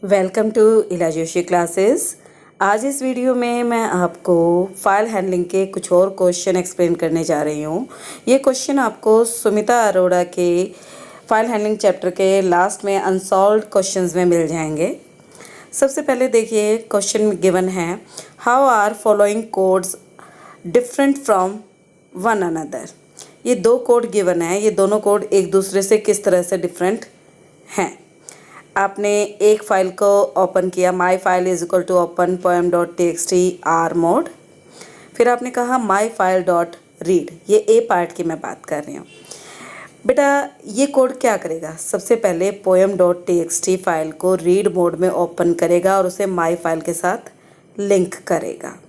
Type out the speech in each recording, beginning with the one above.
Welcome to इला Joshi classes. आज इस वीडियो में मैं आपको फाइल हैंडलिंग के कुछ और क्वेश्चन एक्सप्लेन करने जा रही हूँ। ये क्वेश्चन आपको सुमिता अरोड़ा के फाइल हैंडलिंग चैप्टर के लास्ट में अनसॉल्व्ड क्वेश्चंस में मिल जाएंगे। सबसे पहले देखिए, क्वेश्चन गिवन है, how are following codes different from one another. ये दो कोड गिवन है, ये दोनों कोड एक दूसरे से किस तरह से डिफरेंट हैं। आपने एक फ़ाइल को ओपन किया, my file is equal to open poem dot T X T R mode. फिर आपने कहा माई फाइल डॉट रीड, ये ए पार्ट की मैं बात कर रही हूँ। बेटा ये कोड क्या करेगा, सबसे पहले poem dot T X T file को रीड मोड में ओपन करेगा और उसे माई फाइल के साथ लिंक करेगा।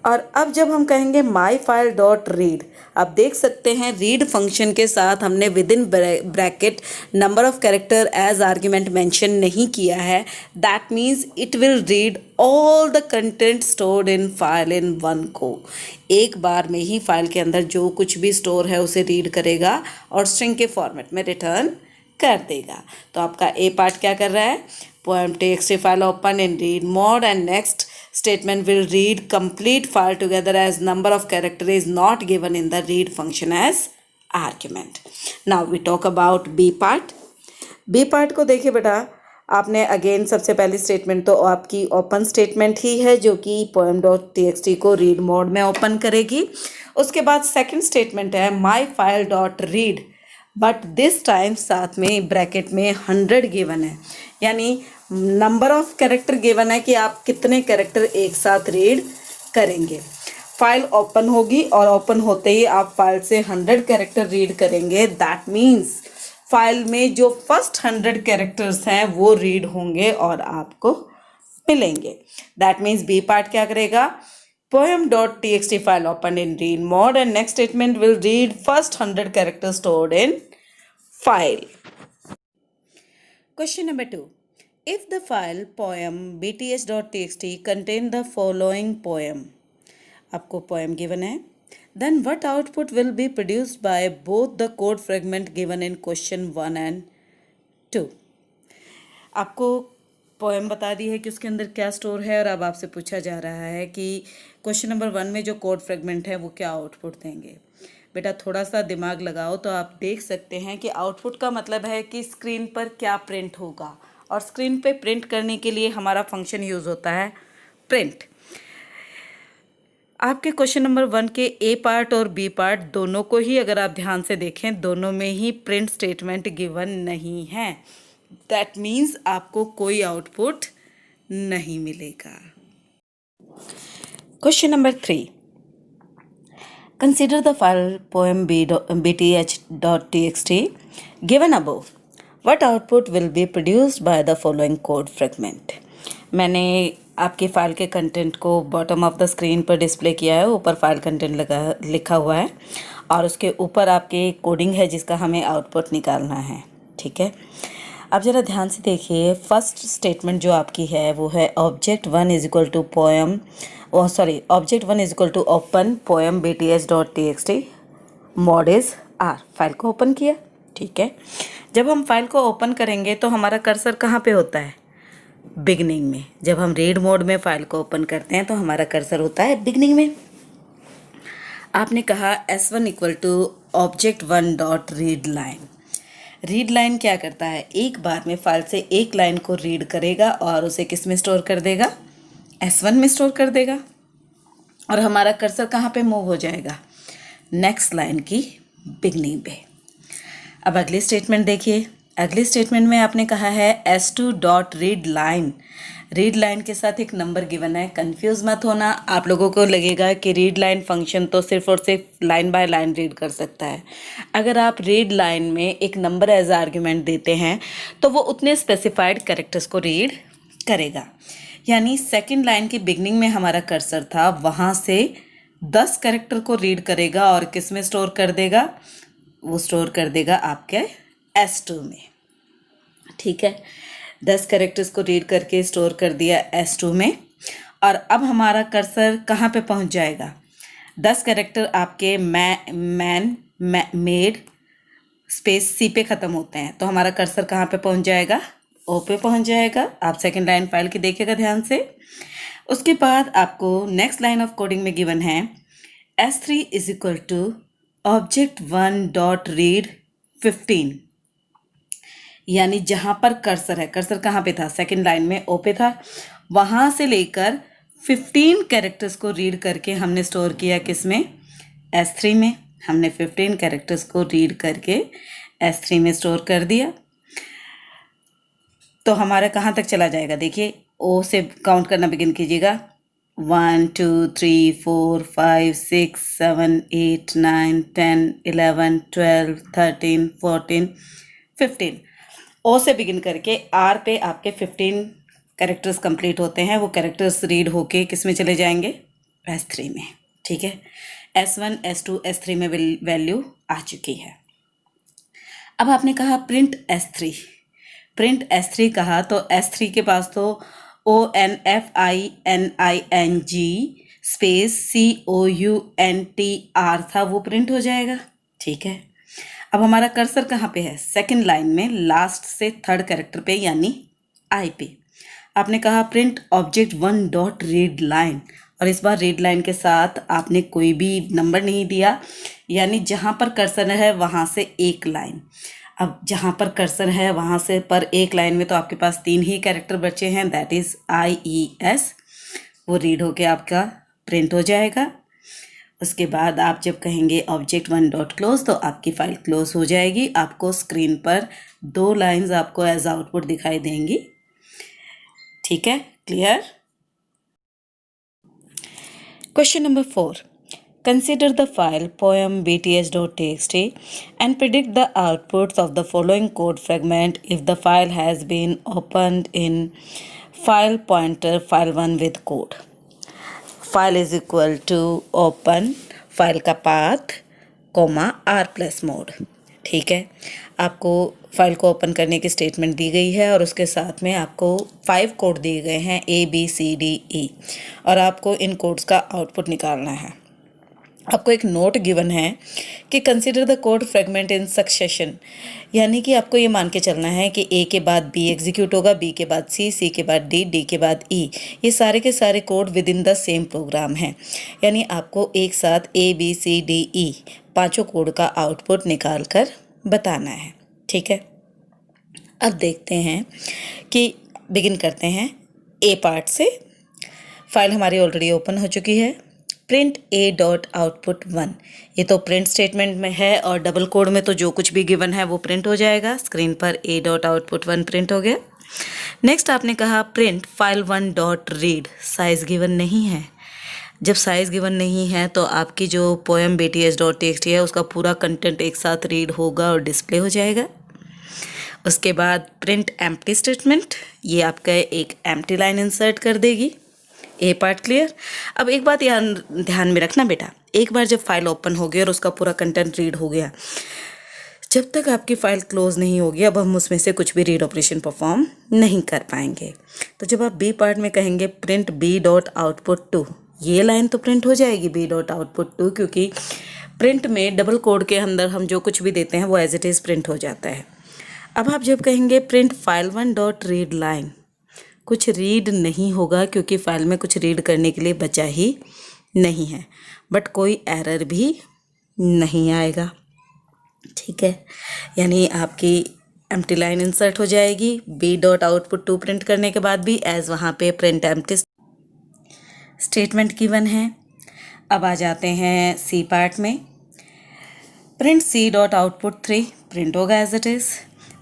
और अब जब हम कहेंगे माई फाइल डॉट रीड, आप देख सकते हैं रीड फंक्शन के साथ हमने with in bracket number of character as argument mention नहीं किया है। That means it will read all the content stored in file in one go. एक बार में ही फाइल के अंदर जो कुछ भी स्टोर है उसे रीड करेगा और स्ट्रिंग के फॉर्मेट में रिटर्न कर देगा। तो आपका ए पार्ट क्या कर रहा है, poem text file open in read mode and next statement will read complete file together as number of character is not given in the read function as argument. Now we talk about B part. B part को देखिए बेटा, आपने again सबसे पहली statement तो आपकी open statement ही है जो कि poem.txt को रीड मोड में ओपन करेगी। उसके बाद सेकंड स्टेटमेंट है my file dot read, but this time साथ में ब्रैकेट में 100 गिवन है, यानी नंबर ऑफ कैरेक्टर गिवन है कि आप कितने कैरेक्टर एक साथ रीड करेंगे। फाइल ओपन होगी और ओपन होते ही आप फाइल से 100 कैरेक्टर रीड करेंगे। दैट मीन्स फाइल में जो फर्स्ट 100 कैरेक्टर्स हैं वो रीड होंगे और आपको मिलेंगे। दैट मीन्स बी पार्ट क्या करेगा, poem.txt file open in read mode and next statement will read first 100 characters stored in file. Question number 2. If the file poem bts.txt contain the following poem, आपको poem given है, then what output will be produced by both the code fragment given in question 1 and 2? आपको poem बता दी है कि उसके अंदर क्या store है और अब आपसे पूछा जा रहा है कि क्वेश्चन नंबर 1 में जो कोड फ्रेगमेंट है वो क्या आउटपुट देंगे। बेटा थोड़ा सा दिमाग लगाओ तो आप देख सकते हैं कि आउटपुट का मतलब है कि स्क्रीन पर क्या प्रिंट होगा, और स्क्रीन पे प्रिंट करने के लिए हमारा फंक्शन यूज़ होता है प्रिंट। आपके क्वेश्चन नंबर 1 के ए पार्ट और बी पार्ट दोनों को ही अगर आप ध्यान से देखें, दोनों में ही प्रिंट स्टेटमेंट गिवन नहीं है। दैट मीन्स आपको कोई आउटपुट नहीं मिलेगा। Question number 3. Consider the file poem bth.txt given above. What output will be produced by the following code fragment? मैंने आपकी फ़ाइल के कंटेंट को बॉटम ऑफ द स्क्रीन पर डिस्प्ले किया है, ऊपर फाइल कंटेंट लिखा हुआ है और उसके ऊपर आपकी कोडिंग है जिसका हमें आउटपुट निकालना है। ठीक है, अब ज़रा ध्यान से देखिए। फर्स्ट स्टेटमेंट जो आपकी है वो है object 1 is equal to poem, object 1 is equal to open poem bts.txt mode is R. File को ओपन किया, ठीक है। जब हम फाइल को ओपन करेंगे तो हमारा कर्सर कहाँ पे होता है, बिगनिंग में। जब हम रीड मोड में फाइल को ओपन करते हैं तो हमारा कर्सर होता है बिगनिंग में। आपने कहा s1 equal to object 1 dot read line. Read line क्या करता है, एक बार में फाइल से एक लाइन को रीड करेगा और उसे किस में स्टोर कर देगा, S1 में स्टोर कर देगा, और हमारा कर्सर कहाँ पे मूव हो जाएगा, नेक्स्ट लाइन की बिगनिंग पे। अब अगली स्टेटमेंट देखिए। अगली स्टेटमेंट में आपने कहा है S2 dot read line. Read line के साथ एक नंबर गिवन है, कंफ्यूज मत होना। आप लोगों को लगेगा कि रीड लाइन फंक्शन तो सिर्फ और सिर्फ लाइन बाय लाइन रीड कर सकता है। अगर आप रीड लाइन में एक नंबर एज आर्ग्यूमेंट देते हैं तो वो उतने स्पेसिफाइड कैरेक्टर्स को रीड करेगा। यानी सेकंड लाइन की बिगनिंग में हमारा कर्सर था, वहाँ से 10 कैरेक्टर को रीड करेगा और किस में स्टोर कर देगा, वो स्टोर कर देगा आपके S2 में। ठीक है, 10 कैरेक्टर्स को रीड करके स्टोर कर दिया S2 में, और अब हमारा कर्सर कहाँ पे पहुँच जाएगा, 10 कैरेक्टर आपके मेड स्पेस सी पे ख़त्म होते हैं, तो हमारा कर्सर कहाँ पे पहुँच जाएगा, ओ पे पहुंच जाएगा। आप सेकंड लाइन फाइल की देखिएगा ध्यान से। उसके बाद आपको नेक्स्ट लाइन ऑफ कोडिंग में गिवन है S3 is equal to object 1 dot read 15, यानी जहाँ पर कर्सर है, कर्सर कहाँ पे था, सेकंड लाइन में ओ पे था, वहाँ से लेकर 15 कैरेक्टर्स को रीड करके हमने स्टोर किया किस में, S3 में। हमने 15 कैरेक्टर्स को रीड करके S3 में स्टोर कर दिया। तो हमारा कहाँ तक चला जाएगा, देखिए ओ से काउंट करना बिगिन कीजिएगा। 1 2 3 4 5 6 7 8 9 10 11 12 13 14 15। ओ से बिगिन करके आर पे आपके 15 कैरेक्टर्स कंप्लीट होते हैं। वो कैरेक्टर्स रीड होके किस में चले जाएंगे, S3 में। ठीक है, S1 S2 S3 में वैल्यू आ चुकी है। अब आपने कहा प्रिंट S3, प्रिंट S3 कहा तो S3 के पास तो ONFINING स्पेस COUNTR था, वो प्रिंट हो जाएगा। ठीक है, अब हमारा कर्सर कहाँ पे है, सेकंड लाइन में लास्ट से थर्ड कैरेक्टर पे यानी आई पे। आपने कहा print object 1 dot read line, और इस बार रीड लाइन के साथ आपने कोई भी नंबर नहीं दिया, यानी जहाँ पर कर्सर है वहाँ से एक लाइन। अब जहाँ पर कर्सर है वहाँ से पर एक लाइन में तो आपके पास 3 ही कैरेक्टर बचे हैं, दैट इज़ IES। वो रीड होके आपका प्रिंट हो जाएगा। उसके बाद आप जब कहेंगे ऑब्जेक्ट 1 डॉट क्लोज तो आपकी फाइल क्लोज हो जाएगी। आपको स्क्रीन पर 2 लाइंस आपको एज आउटपुट दिखाई देंगी। ठीक है, clear. Question number 4, consider the file poem bts.txt and predict the outputs of the following code fragment if the file has been opened in file pointer file1 with code. File is equal to open file का path coma r+mode। ठीक है, आपको file को open करने की statement दी गई है और उसके साथ में आपको 5 कोड दिए गए हैं ABCDE, और आपको इन कोड्स का आउटपुट निकालना है। आपको एक नोट गिवन है कि consider the code fragment in succession, यानी कि आपको ये मान के चलना है कि A के बाद B एग्जीक्यूट होगा, B के बाद C, C के बाद D, D के बाद E। ये सारे के सारे code with in the same programme हैं, यानी आपको एक साथ ABCDE 5 कोड का आउटपुट निकाल कर बताना है। ठीक है, अब देखते हैं कि बिगिन करते हैं A पार्ट से। फाइल हमारी ऑलरेडी ओपन हो चुकी है। प्रिंट A डॉट आउटपुट 1, ये तो प्रिंट स्टेटमेंट में है और डबल कोड में तो जो कुछ भी गिवन है वो प्रिंट हो जाएगा। स्क्रीन पर A डॉट आउटपुट 1 प्रिंट हो गया। नेक्स्ट आपने कहा print file 1 dot read, size given नहीं है। जब साइज़ गिवन नहीं है तो आपकी जो पोएम bts.txt है उसका पूरा कंटेंट एक साथ रीड होगा और डिस्प्ले हो जाएगा। उसके बाद प्रिंट एम्प्टी स्टेटमेंट, ये आपका एक एम्प्टी लाइन इंसर्ट कर देगी। ए पार्ट क्लियर। अब एक बात ध्यान में रखना बेटा, एक बार जब फाइल ओपन हो गई और उसका पूरा कंटेंट रीड हो गया, जब तक आपकी फ़ाइल क्लोज नहीं होगी अब हम उसमें से कुछ भी रीड ऑपरेशन परफॉर्म नहीं कर पाएंगे। तो जब आप बी पार्ट में कहेंगे प्रिंट B डॉट आउटपुट 2, ये लाइन तो प्रिंट हो जाएगी B डॉट आउटपुट 2, क्योंकि प्रिंट में डबल कोड के अंदर हम जो कुछ भी देते हैं वो एज इट इज़ प्रिंट हो जाता है। अब आप जब कहेंगे print file 1 dot read line, कुछ रीड नहीं होगा क्योंकि फाइल में कुछ रीड करने के लिए बचा ही नहीं है, बट कोई एरर भी नहीं आएगा। ठीक है, यानी आपकी एम्प्टी लाइन इंसर्ट हो जाएगी B डॉट आउटपुट 2 प्रिंट करने के बाद भी, एज वहाँ पे प्रिंट एम्प्टी स्टेटमेंट गिवन है। अब आ जाते हैं C पार्ट में। Print C dot output 3 print होगा as it is,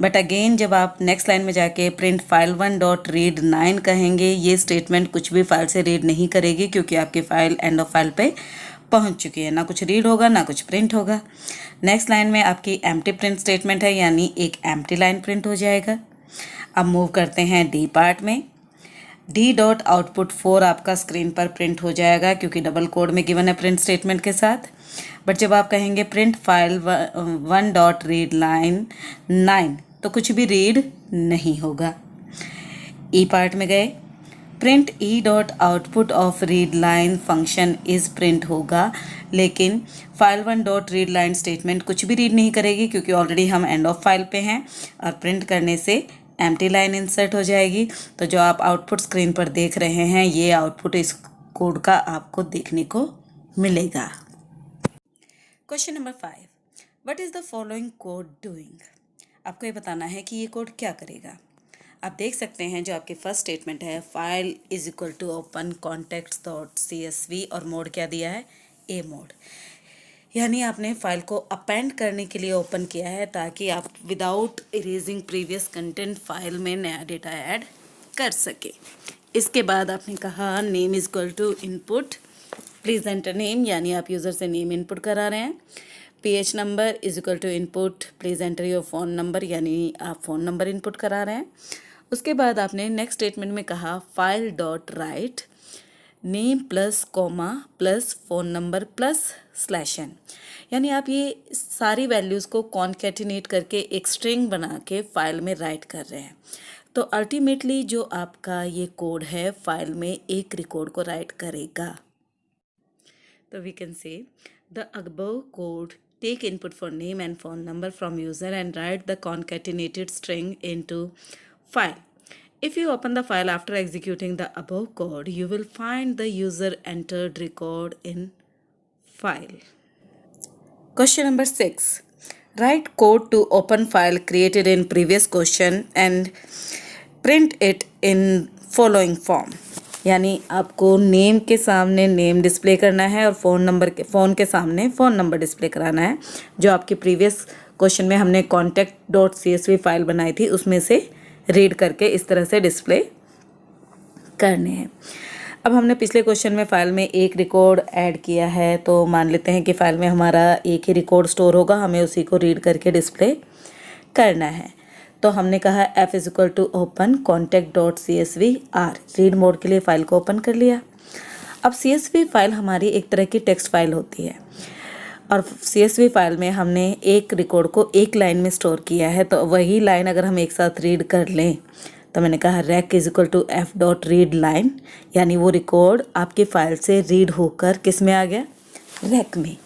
but again जब आप नेक्स्ट लाइन में जाके प्रिंट फाइल 1 डॉट रीड 9 कहेंगे, ये स्टेटमेंट कुछ भी फाइल से रीड नहीं करेगी क्योंकि आपकी फाइल एंड ऑफ फाइल पे पहुंच चुकी है। ना कुछ रीड होगा ना कुछ प्रिंट होगा। नेक्स्ट लाइन में आपकी एम्प्टी प्रिंट स्टेटमेंट है, यानी एक एम्प्टी लाइन प्रिंट हो जाएगा। अब मूव करते हैं डी पार्ट में। डी डॉट आउटपुट 4 आपका स्क्रीन पर प्रिंट हो जाएगा क्योंकि डबल कोड में गिवन है प्रिंट स्टेटमेंट के साथ। बट जब आप कहेंगे print file 1 dot read line 9 तो कुछ भी रीड नहीं होगा। ई पार्ट में गए, print E dot output of read line function is print होगा, लेकिन file 1 dot read line statement कुछ भी रीड नहीं करेगी क्योंकि ऑलरेडी हम एंड ऑफ फाइल पे हैं और प्रिंट करने से एम्प्टी लाइन इंसर्ट हो जाएगी। तो जो आप आउटपुट स्क्रीन पर देख रहे हैं ये आउटपुट इस कोड का आपको देखने को मिलेगा। Question number 5, what is the following code doing? आपको ये बताना है कि ये कोड क्या करेगा। आप देख सकते हैं जो आपकी फर्स्ट स्टेटमेंट है, file is equal to open contacts dot CSV और मोड क्या दिया है, ए मोड। यानी आपने फाइल को अपेंड करने के लिए ओपन किया है ताकि आप without erasing previous content file में नया डेटा ऐड कर सके। इसके बाद आपने कहा name is equal to input, please enter name, यानी आप यूज़र से नेम इनपुट करा रहे हैं। PH number is equal to input, please enter your phone number, यानी आप फ़ोन नंबर इनपुट करा रहे हैं। उसके बाद आपने नेक्स्ट स्टेटमेंट में कहा file dot write name plus comma plus phone number plus /n, यानी आप ये सारी वैल्यूज़ को कॉन्कैटिनेट करके एक स्ट्रिंग बना के फाइल में राइट कर रहे हैं। तो अल्टीमेटली जो आपका ये कोड है फाइल में एक रिकॉर्ड को राइट करेगा। तो we can say the above code take input for name and phone number from user and write the concatenated string into file. If you open the file after executing the above code, you will find the user entered record in file. Question number 6. Write code to open file created in previous question and print it in following form. यानी आपको name के सामने name display करना है और phone के सामने phone number display कराना है। जो आपके प्रीवियस क्वेश्चन में हमने contact.csv फाइल बनाई थी उसमें से रीड करके इस तरह से डिस्प्ले करने हैं। अब हमने पिछले क्वेश्चन में फ़ाइल में एक रिकॉर्ड ऐड किया है, तो मान लेते हैं कि फ़ाइल में हमारा एक ही रिकॉर्ड स्टोर होगा, हमें उसी को रीड करके डिस्प्ले करना है। तो हमने कहा f is equal to open contact.csv r, read mode के लिए फ़ाइल को ओपन कर लिया। अब CSV फाइल हमारी एक तरह की टेक्स्ट फाइल होती है और CSV फाइल में हमने एक रिकॉर्ड को एक लाइन में स्टोर किया है, तो वही लाइन अगर हम एक साथ रीड कर लें तो मैंने कहा rec is equal to f dot read line, यानी वो रिकॉर्ड आपकी फ़ाइल से रीड होकर किस में आ गया, rec में।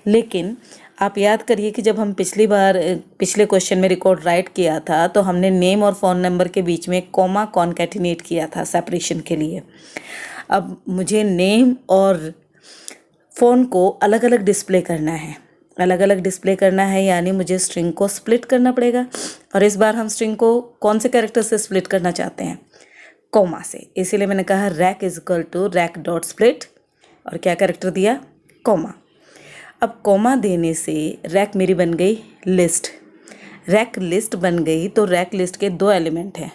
लेकिन आप याद करिए कि जब हम पिछले क्वेश्चन में रिकॉर्ड राइट किया था तो हमने नेम और फ़ोन नंबर के बीच में कॉमा कॉन्कैटिनेट किया था सेपरेशन के लिए। अब मुझे नेम और फ़ोन को अलग अलग डिस्प्ले करना है, यानी मुझे स्ट्रिंग को स्प्लिट करना पड़ेगा। और इस बार हम स्ट्रिंग को कौन से कैरेक्टर से स्प्लिट करना चाहते हैं, कॉमा से। इसीलिए मैंने कहा rec is equal to rec dot split और क्या कैरेक्टर दिया, कॉमा। अब कॉमा देने से रैक मेरी बन गई लिस्ट, रैक लिस्ट बन गई। तो रैक लिस्ट के दो एलिमेंट हैं,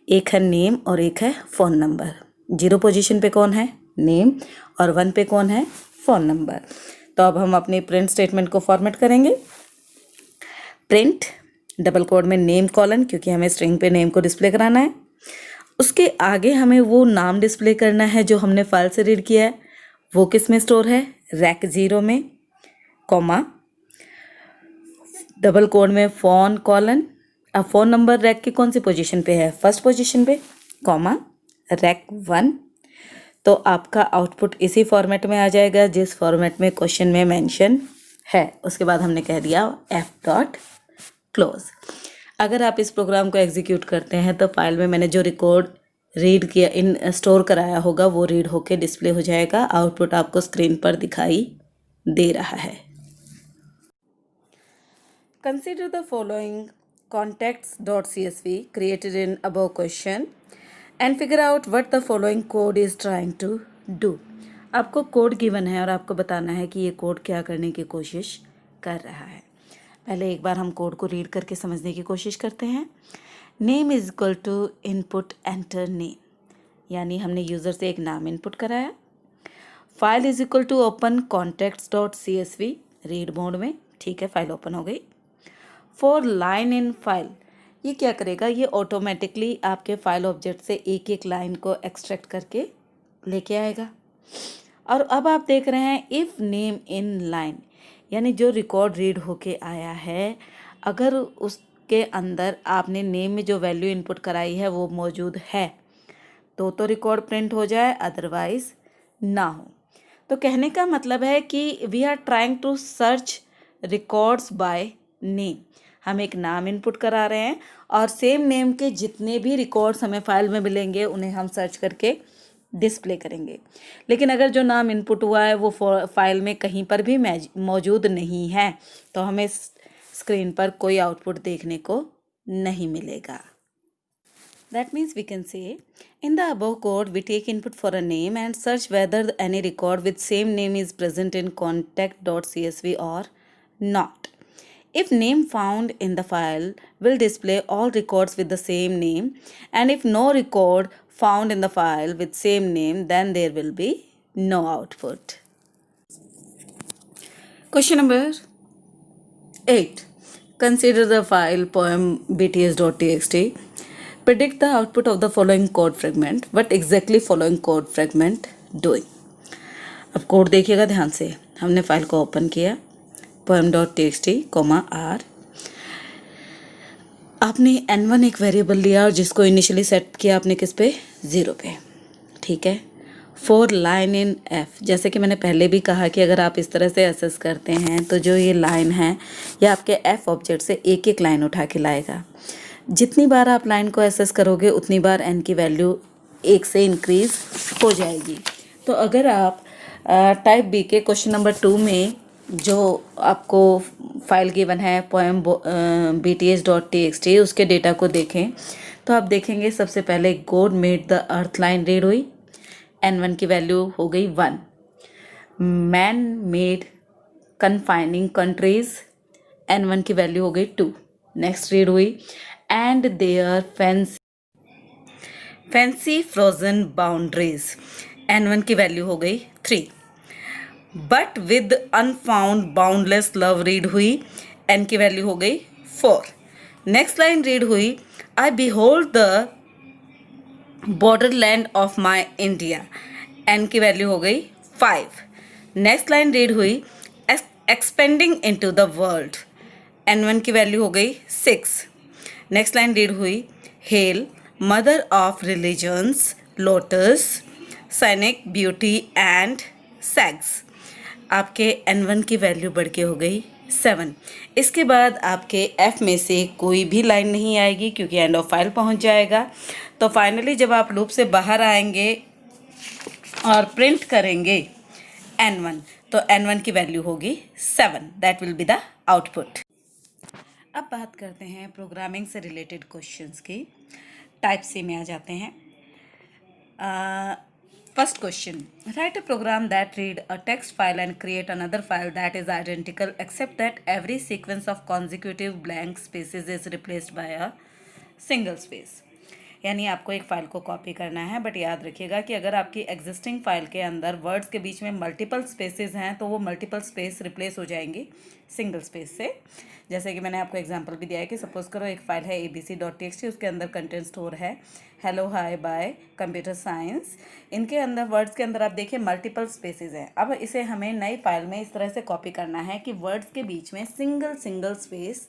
एक है नेम और एक है फ़ोन नंबर। 0 पोजीशन पे कौन है, नेम, और 1 पे कौन है, फ़ोन नंबर। तो अब हम अपनी प्रिंट स्टेटमेंट को फॉर्मेट करेंगे। प्रिंट डबल कोड में नेम कॉलन, क्योंकि हमें स्ट्रिंग पे नेम को डिस्प्ले कराना है। उसके आगे हमें वो नाम डिस्प्ले करना है जो हमने फाइल से रीड किया है, वो किस में स्टोर है, रैक 0 में, कॉमा डबल कोड में फ़ोन कॉलन। अब फ़ोन नंबर रैक की कौन सी पोजीशन पे है, फर्स्ट पोजीशन पे, कॉमा रैक 1। तो आपका आउटपुट इसी फॉर्मेट में आ जाएगा जिस फॉर्मेट में क्वेश्चन में मेंशन है। उसके बाद हमने कह दिया f डॉट क्लोज। अगर आप इस प्रोग्राम को एग्जीक्यूट करते हैं तो फाइल में मैंने जो रिकॉर्ड रीड किया स्टोर कराया होगा वो रीड होके डिस्प्ले हो जाएगा। आउटपुट आपको स्क्रीन पर दिखाई दे रहा है। Consider the following contacts.csv created in above question and figure out what the following code is trying to do. आपको कोड गिवन है और आपको बताना है कि ये कोड क्या करने की कोशिश कर रहा है। पहले एक बार हम कोड को रीड करके समझने की कोशिश करते हैं। Name is equal to input enter name, यानी हमने यूज़र से एक नाम इनपुट कराया। File is equal to open contacts.csv, read mode में, ठीक है, फाइल ओपन हो गई। फॉर लाइन इन फाइल, ये क्या करेगा, ये ऑटोमेटिकली आपके फाइल ऑब्जेक्ट से एक एक लाइन को एक्सट्रैक्ट करके लेके आएगा। और अब आप देख रहे हैं इफ़ नेम इन लाइन, यानी जो रिकॉर्ड रीड होके आया है अगर उसके अंदर आपने नेम में जो वैल्यू इनपुट कराई है वो मौजूद है तो रिकॉर्ड प्रिंट हो जाए, अदरवाइज ना हो। तो कहने का मतलब है कि we are trying to search records by name. हम एक नाम इनपुट करा रहे हैं और सेम नेम के जितने भी रिकॉर्ड्स हमें फाइल में मिलेंगे उन्हें हम सर्च करके डिस्प्ले करेंगे। लेकिन अगर जो नाम इनपुट हुआ है वो फाइल में कहीं पर भी मौजूद नहीं है तो हमें स्क्रीन पर कोई आउटपुट देखने को नहीं मिलेगा। That means we can say, in the above code, we take input for a name and search whether any record with same name is present in contact.csv or not. If name found in the file will display all records with the same name, and if no record found in the file with same name, then there will be no output. Question number 8. Consider the file poem bts.txt. Predict the output of the following code fragment. What exactly following code fragment doing? अब code देखिएगा ध्यान से। हमने file को open किया poem.txt, r। आपने n1 एक variable लिया और जिसको इनिशियली सेट किया आपने किस पे, 0 पे। ठीक है। फॉर लाइन इन f, जैसे कि मैंने पहले भी कहा कि अगर आप इस तरह से असेस करते हैं तो जो ये लाइन है ये आपके f ऑब्जेक्ट से एक एक लाइन उठा के लाएगा। जितनी बार आप लाइन को एसेस करोगे उतनी बार n की वैल्यू 1 से इंक्रीज हो जाएगी। तो अगर आप टाइप बी के क्वेश्चन नंबर 2 में जो आपको फाइल गिवन है poem bts.txt उसके डेटा को देखें तो आप देखेंगे सबसे पहले God made the earth line read हुई, n1 की वैल्यू हो गई 1। Man made confining countries, n1 की वैल्यू हो गई 2। नेक्स्ट रीड हुई and their fancy frozen boundaries, n1 की वैल्यू हो गई 3। but with unfound boundless love read हुई, n की वैल्यू हो गई 4। नेक्स्ट लाइन रीड हुई I behold the borderland of my India, n की वैल्यू हो गई 5। नेक्स्ट लाइन रीड हुई expanding into the world, n1 की वैल्यू हो गई 6। नेक्स्ट लाइन रीड हुई hello mother of religions, lotus, सैनिक, ब्यूटी एंड सेक्स, आपके n1 की वैल्यू बढ़ के हो गई 7। इसके बाद आपके f में से कोई भी लाइन नहीं आएगी क्योंकि एंड ऑफ फाइल पहुंच जाएगा। तो फाइनली जब आप लूप से बाहर आएंगे और प्रिंट करेंगे n1 तो n1 की वैल्यू होगी 7। That will be the output. अब बात करते हैं प्रोग्रामिंग से रिलेटेड क्वेश्चंस की। टाइप सी में आ जाते हैं। First question, write a program that read a text file and create another file that is identical except that every sequence of consecutive blank spaces is replaced by a single space. यानी आपको एक file को copy करना है, but याद रखिएगा कि अगर आपकी एग्जिस्टिंग फाइल के अंदर वर्ड्स के बीच में मल्टीपल स्पेसेस हैं तो वो मल्टीपल स्पेस रिप्लेस हो जाएंगी सिंगल स्पेस से। जैसे कि मैंने आपको एग्जांपल भी दिया है कि सपोज करो एक फ़ाइल है abc.txt, उसके अंदर कंटेंट स्टोर है hello hi bye computer science. इनके अंदर वर्ड्स के अंदर आप देखिए मल्टीपल स्पेसेस हैं। अब इसे हमें नई फाइल में इस तरह से कॉपी करना है कि वर्ड्स के बीच में सिंगल स्पेस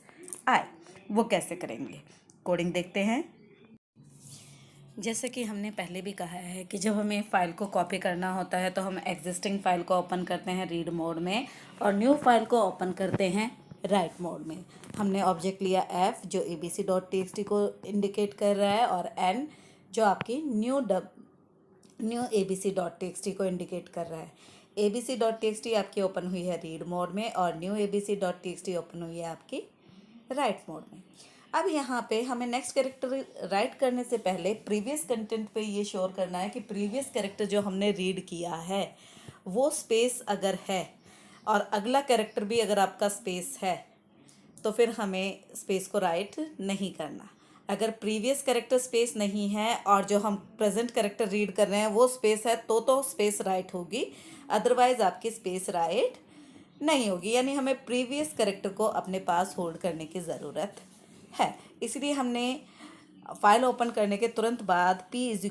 आए। वो कैसे करेंगे, कोडिंग देखते हैं। जैसे कि हमने पहले भी कहा है कि जब हमें फ़ाइल को कॉपी करना होता है तो हम एग्जिस्टिंग फ़ाइल को ओपन करते हैं रीड मोड में और न्यू फाइल को ओपन करते हैं राइट मोड में। हमने ऑब्जेक्ट लिया f जो abc.txt को इंडिकेट कर रहा है और n जो आपकी न्यू abc.txt को इंडिकेट कर रहा है। abc.txt आपकी ओपन हुई है रीड मोड में और न्यू abc.txt ओपन हुई है आपकी राइट मोड में। अब यहाँ पे हमें नेक्स्ट कैरेक्टर राइट करने से पहले प्रीवियस कंटेंट पे ये श्योर करना है कि प्रीवियस कैरेक्टर जो हमने रीड किया है वो स्पेस अगर है और अगला कैरेक्टर भी अगर आपका स्पेस है तो फिर हमें स्पेस को राइट नहीं करना। अगर प्रीवियस कैरेक्टर स्पेस नहीं है और जो हम प्रेजेंट कैरेक्टर रीड कर रहे हैं वो स्पेस है तो स्पेस राइट होगी, अदरवाइज आपकी स्पेस राइट नहीं होगी। यानी हमें प्रीवियस कैरेक्टर को अपने पास होल्ड करने की ज़रूरत है। इसलिए हमने फाइल ओपन करने के तुरंत बाद p =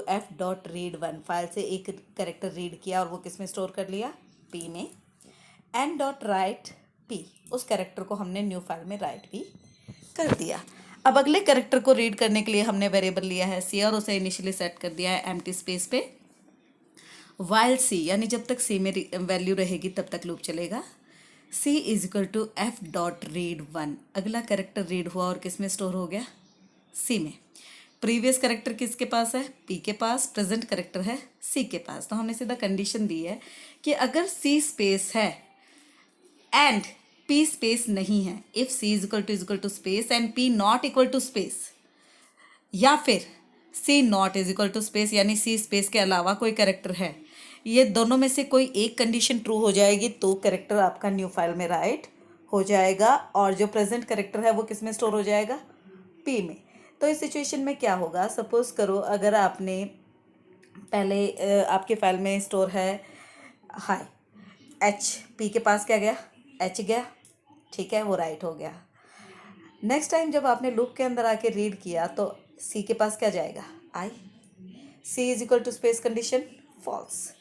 f.read1 फाइल से एक कैरेक्टर रीड किया और वो किस में स्टोर कर लिया, p में। n.write p उस कैरेक्टर को हमने न्यू फाइल में राइट भी कर दिया। अब अगले कैरेक्टर को रीड करने के लिए हमने वेरिएबल लिया है c और उसे इनिशियली सेट कर दिया है एम्प्टी स्पेस पे while c, यानी जब तक c में वैल्यू रहेगी तब तक लूप चलेगा। C is equal to F dot read 1। अगला कैरेक्टर रीड हुआ और किस में स्टोर हो गया? C में। प्रीवियस कैरेक्टर किसके पास है? P के पास। प्रेजेंट कैरेक्टर है C के पास। तो हमने सीधा कंडीशन दी है कि अगर C स्पेस है एंड P स्पेस नहीं है, if C is equal to space and P not equal to space, या फिर C not is equal to space यानी C स्पेस के अलावा कोई कैरेक्टर है, ये दोनों में से कोई एक कंडीशन ट्रू हो जाएगी तो कैरेक्टर आपका न्यू फाइल में राइट हो जाएगा और जो प्रेजेंट कैरेक्टर है वो किस में स्टोर हो जाएगा? P में। तो इस सिचुएशन में क्या होगा? सपोज करो अगर आपने पहले आपके फाइल में स्टोर है हाय H, P के पास क्या गया? H गया, ठीक है, वो राइट हो गया। नेक्स्ट टाइम जब आपने लूप के अंदर आके रीड किया तो C के पास क्या जाएगा? I। C is equal to space condition false,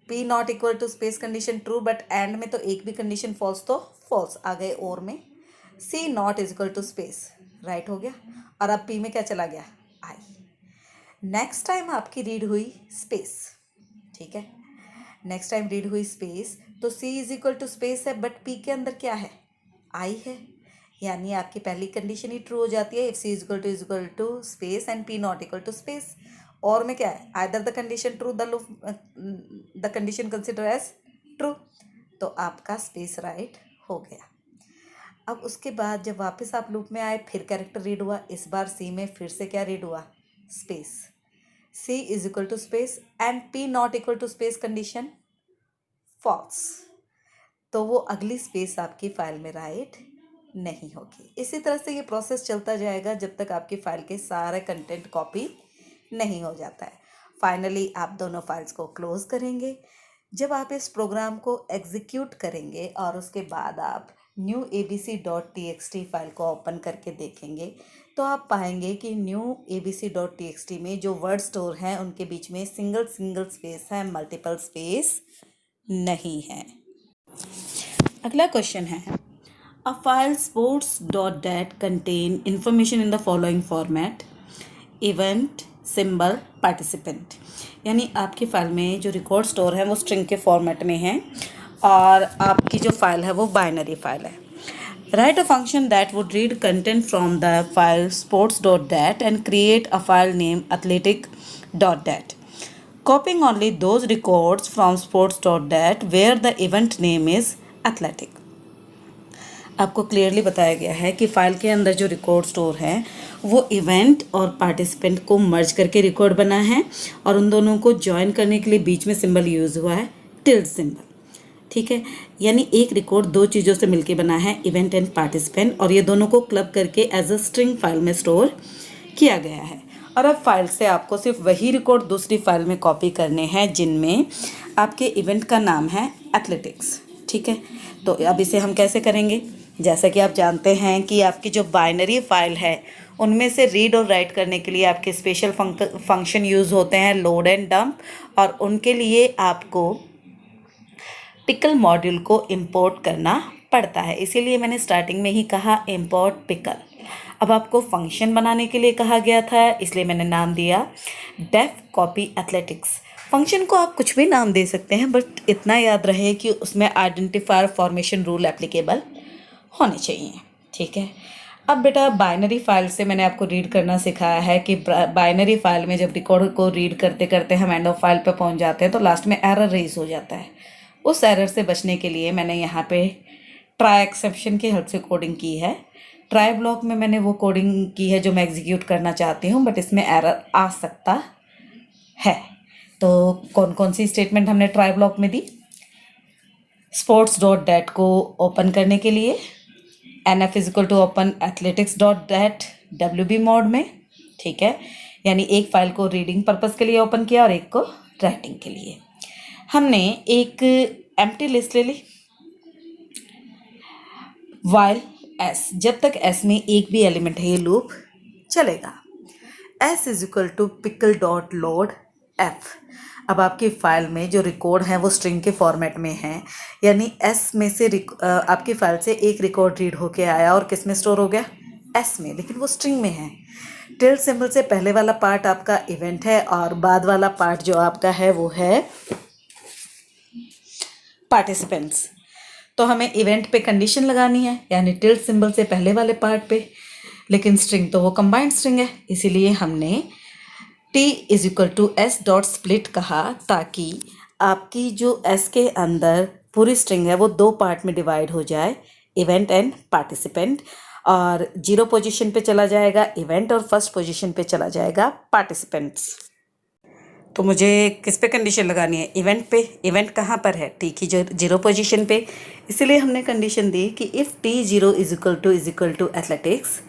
P not equal to space condition true, but and में तो एक भी कंडीशन फॉल्स तो फॉल्स आ गए और में। C not is equal to space right हो गया और अब P में क्या चला गया? I। नेक्स्ट टाइम आपकी रीड हुई स्पेस, ठीक है, नेक्स्ट टाइम रीड हुई स्पेस तो C is equal to space है बट P के अंदर क्या है? I है, यानी आपकी पहली कंडीशन ही ट्रू हो जाती है if C is equal to space and P not equal to space. और में क्या है? Either the condition true the condition consider as true, तो आपका स्पेस राइट हो गया। अब उसके बाद जब वापस आप लूप में आए फिर कैरेक्टर रीड हुआ, इस बार C में फिर से क्या रीड हुआ? Space. C is equal to space and P not equal to space condition false, तो वो अगली स्पेस आपकी फाइल में राइट नहीं होगी। इसी तरह से ये प्रोसेस चलता जाएगा जब तक आपकी फाइल के सारे कंटेंट कॉपी नहीं हो जाता है। फाइनली आप दोनों फाइल्स को क्लोज करेंगे। जब आप इस प्रोग्राम को एग्जीक्यूट करेंगे और उसके बाद आप न्यू abc.txt फाइल को ओपन करके देखेंगे तो आप पाएंगे कि न्यू abc.txt में जो वर्ड स्टोर हैं उनके बीच में सिंगल स्पेस है, मल्टीपल स्पेस नहीं है। अगला क्वेश्चन है a file sports.dat contain information in the following format: event, symbol, participant. यानी आपकी फाइल में जो रिकॉर्ड स्टोर है वो स्ट्रिंग के फॉर्मेट में है और आपकी जो फाइल है वो बाइनरी फाइल है। Right a function that would read content from the file sports.dat and create a file name athletic.dat, copying only those records from sports.dat where the event name is athletic। आपको clearly बताया गया है कि file के अंदर जो record store है वो इवेंट और पार्टिसिपेंट को मर्ज करके रिकॉर्ड बना है और उन दोनों को ज्वाइन करने के लिए बीच में सिंबल यूज़ हुआ है, टिल्ड सिंबल, ठीक है। यानी एक रिकॉर्ड दो चीज़ों से मिलके बना है, इवेंट एंड पार्टिसिपेंट, और ये दोनों को क्लब करके एज अ स्ट्रिंग फाइल में स्टोर किया गया है। और अब फाइल से आपको सिर्फ वही रिकॉर्ड दूसरी फाइल में कॉपी करने हैं जिनमें आपके इवेंट का नाम है एथलेटिक्स, ठीक है। तो अब इसे हम कैसे करेंगे? जैसा कि आप जानते हैं कि आपकी जो बाइनरी फाइल है उनमें से रीड और राइट करने के लिए आपके स्पेशल फंक्शन यूज़ होते हैं, लोड एंड डंप, और उनके लिए आपको पिकल मॉड्यूल को इंपोर्ट करना पड़ता है। इसीलिए मैंने स्टार्टिंग में ही कहा इंपोर्ट पिकल। अब आपको फंक्शन बनाने के लिए कहा गया था, इसलिए मैंने नाम दिया डेफ कॉपी एथलेटिक्स। फंक्शन को आप कुछ भी नाम दे सकते हैं, बट इतना याद रहे कि उसमें आइडेंटिफायर फॉर्मेशन रूल एप्लीकेबल होने चाहिए, ठीक है। अब बेटा बाइनरी फाइल से मैंने आपको रीड करना सिखाया है कि बाइनरी फाइल में जब रिकॉर्ड को रीड करते करते हम एंड ऑफ फाइल पर पहुंच जाते हैं तो लास्ट में एरर रेज हो जाता है। उस एरर से बचने के लिए मैंने यहाँ पे ट्राई एक्सेप्शन की हेल्प से कोडिंग की है। ट्राई ब्लॉक में मैंने वो कोडिंग की है जो मैं एग्जीक्यूट करना चाहती हूँ, बट इसमें एरर आ सकता है। तो कौन कौन सी स्टेटमेंट हमने ट्राई ब्लॉक में दी? sports.dat को ओपन करने के लिए nf is equal to open athletics.dat WB mode में, ठीक है। यानी एक फाइल को रीडिंग पर्पस के लिए ओपन किया और एक को राइटिंग के लिए। हमने एक एम्प्टी लिस्ट ले ली वाइल s, जब तक s में एक भी एलिमेंट है ये लूप चलेगा। s is equal to pickle dot load f। अब आपकी फाइल में जो रिकॉर्ड है वो स्ट्रिंग के फॉर्मेट में है, यानी s में से आपकी फाइल से एक रिकॉर्ड रीड होके आया और किस में स्टोर हो गया? s में, लेकिन वो स्ट्रिंग में है। टिल्ड सिंबल से पहले वाला पार्ट आपका इवेंट है और बाद वाला पार्ट जो आपका है वो है पार्टिसिपेंट्स। तो हमें इवेंट पे कंडीशन लगानी है, यानी टिल्ड सिंबल से पहले वाले पार्ट पे, लेकिन स्ट्रिंग तो वो कंबाइंड स्ट्रिंग है, इसीलिए हमने t is equal to S dot split कहा, ताकि आपकी जो s के अंदर पूरी स्ट्रिंग है वो दो पार्ट में डिवाइड हो जाए, इवेंट एंड पार्टिसिपेंट, और 0 पोजीशन पे चला जाएगा इवेंट और फर्स्ट पोजीशन पे चला जाएगा पार्टिसिपेंट्स। तो मुझे किस पे कंडीशन लगानी है? इवेंट पे। इवेंट कहाँ पर है? टी की जो 0 पोजीशन पे, इसीलिए हमने कंडीशन दी कि if t0 is equal to athletics,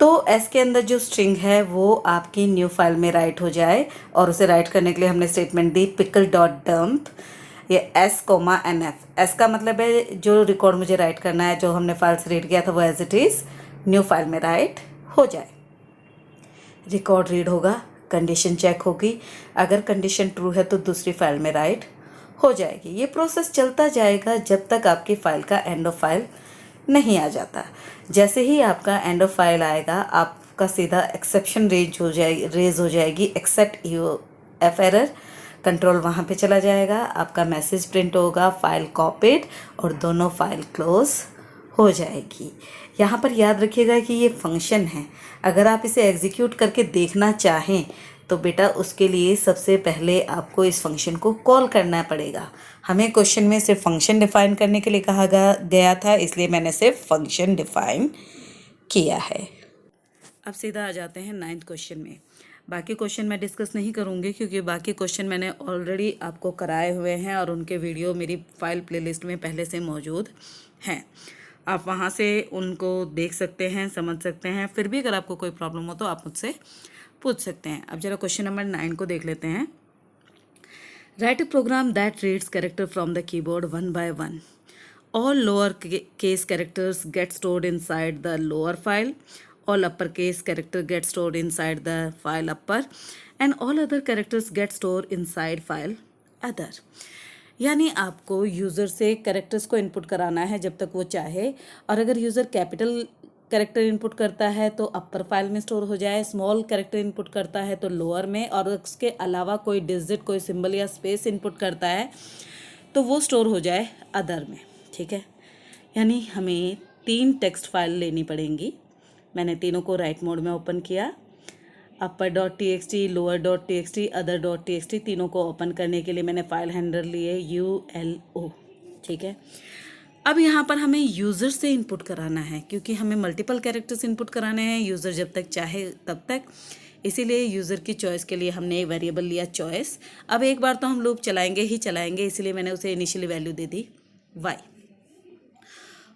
तो एस के अंदर जो स्ट्रिंग है वो आपकी न्यू फाइल में राइट हो जाए, और उसे राइट करने के लिए हमने स्टेटमेंट दी पिकल डॉट डम्प, ये S comma N F. S का मतलब है जो रिकॉर्ड मुझे राइट करना है, जो हमने फाइल से रीड किया था वो as it is new file में राइट हो जाए। रिकॉर्ड रीड होगा, कंडीशन चेक होगी, अगर कंडीशन ट्रू है तो दूसरी फाइल में राइट हो जाएगी। ये प्रोसेस चलता जाएगा जब तक आपकी फ़ाइल का एंड ऑफ फाइल नहीं आ जाता। जैसे ही आपका एंड ऑफ फाइल आएगा, आपका सीधा एक्सेप्शन रेज हो जाएगी, except U F error, control वहाँ पे चला जाएगा, आपका मैसेज प्रिंट होगा, फाइल कॉपीड, और दोनों फाइल क्लोज हो जाएगी। यहाँ पर याद रखिएगा कि ये फंक्शन है, अगर आप इसे एग्जीक्यूट करके देखना चाहें तो बेटा उसके लिए सबसे पहले आपको इस फंक्शन को कॉल करना पड़ेगा। हमें क्वेश्चन में सिर्फ फंक्शन डिफ़ाइन करने के लिए कहा गया था, इसलिए मैंने सिर्फ फंक्शन डिफ़ाइन किया है। अब सीधा आ जाते हैं 9th क्वेश्चन में। बाकी क्वेश्चन मैं डिस्कस नहीं करूँगी क्योंकि बाकी क्वेश्चन मैंने ऑलरेडी आपको कराए हुए हैं और उनके वीडियो मेरी फाइल प्लेलिस्ट में पहले से मौजूद हैं। आप वहाँ से उनको देख सकते हैं, समझ सकते हैं। फिर भी अगर आपको कोई प्रॉब्लम हो तो आप मुझसे पूछ सकते हैं। अब जरा क्वेश्चन नंबर 9 को देख लेते हैं। Write a program that reads character from the keyboard one by one. All lowercase characters get stored inside the lower file. All uppercase character get stored inside the file upper, and all other characters get stored inside file other. यानी आपको user से characters को input कराना है जब तक वो चाहे, और अगर यूज़र कैपिटल कैरेक्टर इनपुट करता है तो अपर फाइल में स्टोर हो जाए, स्मॉल कैरेक्टर इनपुट करता है तो लोअर में, और उसके अलावा कोई डिजिट, कोई सिंबल या स्पेस इनपुट करता है तो वो स्टोर हो जाए अदर में। ठीक है, यानी हमें 3 टेक्स्ट फाइल लेनी पड़ेंगी। मैंने तीनों को राइट मोड में ओपन किया, upper dot T X T, lower dot T X T, other dot T X T. तीनों को ओपन करने के लिए मैंने फाइल हैंडलर लिए ULO। ठीक है, अब यहाँ पर हमें यूज़र से इनपुट कराना है, क्योंकि हमें मल्टीपल कैरेक्टर्स इनपुट कराने हैं, यूज़र जब तक चाहे तब तक। इसीलिए यूज़र की चॉइस के लिए हमने वेरिएबल लिया चॉइस। अब एक बार तो हम लूप चलाएंगे ही चलाएंगे, इसलिए मैंने उसे इनिशियली वैल्यू दे दी y।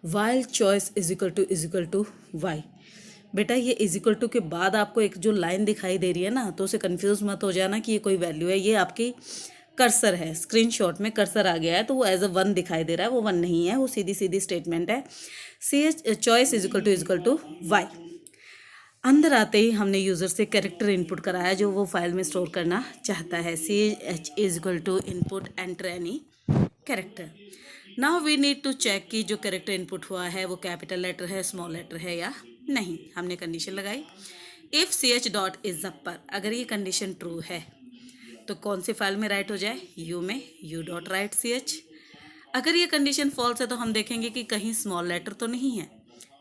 While choice is equal to y। बेटा ये इज इक्वल टू के बाद आपको एक जो लाइन दिखाई दे रही है ना, तो उसे कंफ्यूज मत हो जाना कि ये कोई वैल्यू है। ये आपकी कर्सर है, स्क्रीनशॉट में कर्सर आ गया है तो वो एज अ 1 दिखाई दे रहा है, वो 1 नहीं है, वो सीधी सीधी स्टेटमेंट है। Choice is equal to y। अंदर आते ही हमने यूज़र से कैरेक्टर इनपुट कराया जो वो फाइल में स्टोर करना चाहता है। CH is equal to input enter any character. Now we need to check कि जो कैरेक्टर इनपुट हुआ है वो कैपिटल लेटर है, स्मॉल लेटर है या नहीं। हमने कंडीशन लगाई if CH dot is upper. अगर ये कंडीशन ट्रू है तो कौन सी फाइल में राइट हो जाए? U में, U डॉट राइट CH। अगर ये कंडीशन फॉल्स है तो हम देखेंगे कि कहीं स्मॉल लेटर तो नहीं है,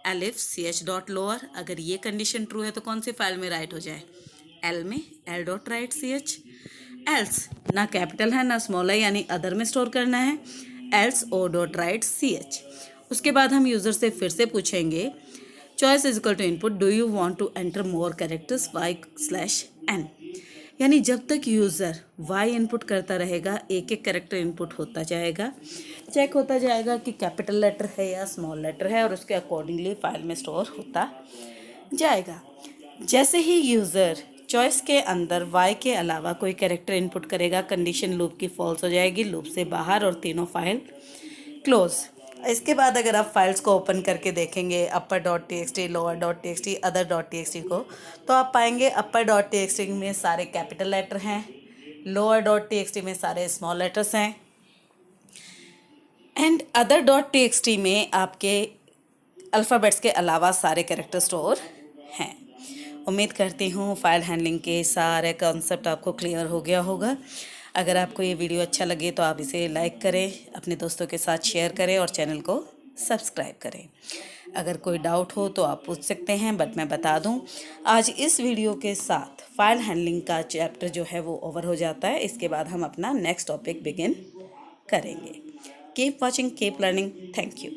एलिफ CH डॉट लोअर। अगर ये कंडीशन ट्रू है तो कौन सी फाइल में राइट हो जाए? L में, L dot write CH। Else ना कैपिटल है ना स्मॉल है, यानी अदर में स्टोर करना है, else O dot write CH। उसके बाद हम यूज़र से फिर से पूछेंगे choice is equal to input do you want to enter more characters y/n। यानी जब तक यूज़र y इनपुट करता रहेगा एक एक कैरेक्टर इनपुट होता जाएगा, चेक होता जाएगा कि कैपिटल लेटर है या स्मॉल लेटर है, और उसके अकॉर्डिंगली फाइल में स्टोर होता जाएगा। जैसे ही यूज़र चॉइस के अंदर y के अलावा कोई कैरेक्टर इनपुट करेगा, कंडीशन लूप की फॉल्स हो जाएगी, लूप से बाहर, और तीनों फाइल क्लोज। इसके बाद अगर आप फाइल्स को ओपन करके देखेंगे upper dot TXT, lower dot TXT, other dot TXT को, तो आप पाएंगे अपर डॉट TXT में सारे कैपिटल लेटर हैं, लोअर डॉट TXT में सारे स्मॉल लेटर्स हैं, एंड अदर डॉट TXT में आपके अल्फ़ाबेट्स के अलावा सारे कैरेक्टर स्टोर हैं। उम्मीद करती हूँ फाइल हैंडलिंग के सारे कॉन्सेप्ट आपको क्लियर हो गया होगा। अगर आपको ये वीडियो अच्छा लगे तो आप इसे लाइक करें, अपने दोस्तों के साथ शेयर करें और चैनल को सब्सक्राइब करें। अगर कोई डाउट हो तो आप पूछ सकते हैं, बट मैं बता दूं, आज इस वीडियो के साथ फाइल हैंडलिंग का चैप्टर जो है वो ओवर हो जाता है। इसके बाद हम अपना नेक्स्ट टॉपिक बिगिन करेंगे। Keep watching, keep learning. Thank you.